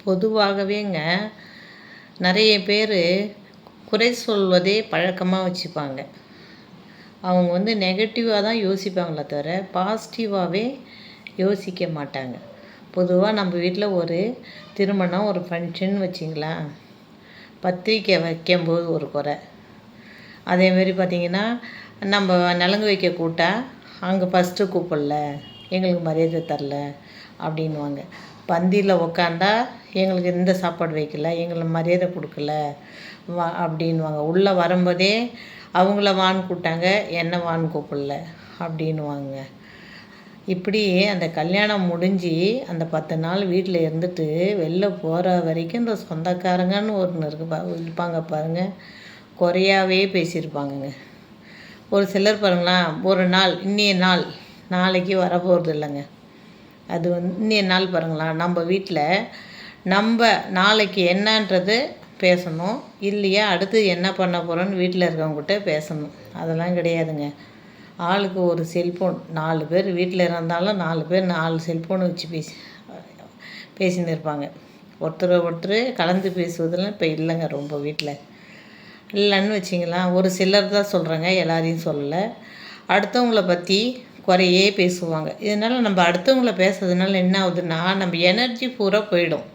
பொதுவாகவேங்க நிறைய பேர் குறை சொல்வதே பழக்கமாக வச்சுப்பாங்க. அவங்க நெகட்டிவாக தான் யோசிப்பாங்களே தவிர பாசிட்டிவாகவே யோசிக்க மாட்டாங்க. பொதுவாக நம்ம வீட்டில் ஒரு திருமணம், ஒரு ஃபங்க்ஷன் வச்சிங்களேன், பத்திரிக்கை வைக்கும்போது ஒரு குறை. அதேமாரி பார்த்திங்கன்னா, நம்ம நலங்கு வைக்க கூட்டா அங்கே ஃபஸ்ட்டு கூப்பிடல, எங்களுக்கு மரியாதை தரல அப்படின்வாங்க. பந்தியில் உக்காந்தா எங்களுக்கு இந்த சாப்பாடு வைக்கல, எங்களுக்கு மரியாதை கொடுக்கல அப்படின்வாங்க. உள்ளே வரும்போதே அவங்கள வான்னு கூப்பிட்டாங்க, என்ன வான்னு கூப்பிடல அப்படின்வாங்க. இப்படி அந்த கல்யாணம் முடிஞ்சு அந்த 10 நாள் வீட்டில் இருந்துட்டு வெளில போகிற வரைக்கும் இந்த சொந்தக்காரங்கன்னு ஒன்று இருப்பாங்க பாருங்கள், குறையாவே பேசியிருப்பாங்கங்க. ஒரு சிலர் பாருங்களேன், ஒரு நாள் இன்னைய நாள் நாளைக்கு வரப்போகிறது இல்லைங்க. அது இன்னைய நாள் பாருங்களேன், நம்ம வீட்டில் நம்ம நாளைக்கு என்னன்றது பேசணும், இல்லையா அடுத்து என்ன பண்ண போகிறோன்னு வீட்டில் இருக்கவங்ககிட்ட பேசணும். அதெல்லாம் கிடையாதுங்க. ஆளுக்கு ஒரு செல்ஃபோன், 4 பேர் வீட்டில் இருந்தாலும் 4 பேர் 4 செல்ஃபோனை வச்சு பேசின்னு இருப்பாங்க. ஒருத்தர் கலந்து பேசுவதெல்லாம் இப்போ இல்லைங்க. ரொம்ப வீட்டில் இல்லைன்னு வச்சிங்களேன். ஒரு சிலர் தான் சொல்கிறாங்க, எல்லாரையும் சொல்லலை. அடுத்தவங்கள பற்றி குறையே பேசுவாங்க. இதனால் நம்ம அடுத்தவங்கள பேசுறதுனால என்ன ஆகுதுன்னா, நம்ம எனர்ஜி பூரா போயிடும்.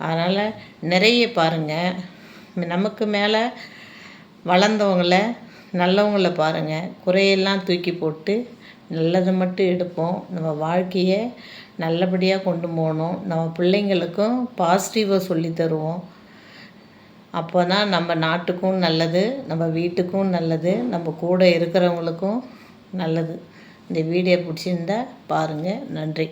அதனால் நிறைய பாருங்கள், நமக்கு மேலே வளர்ந்தவங்கள நல்லவங்கள பாருங்கள், குறையெல்லாம் தூக்கி போட்டு நல்லதை மட்டும் எடுப்போம். நம்ம வாழ்க்கையை நல்லபடியாக கொண்டு போகணும். நம்ம பிள்ளைங்களுக்கும் பாசிட்டிவாக சொல்லி தருவோம். அப்போ தான் நம்ம நாட்டுக்கும் நல்லது, நம்ம வீட்டுக்கும் நல்லது, நம்ம கூட இருக்கிறவங்களுக்கும் நல்லது. இந்த வீடியோ பிடிச்சிருந்தா பாருங்கள். நன்றி.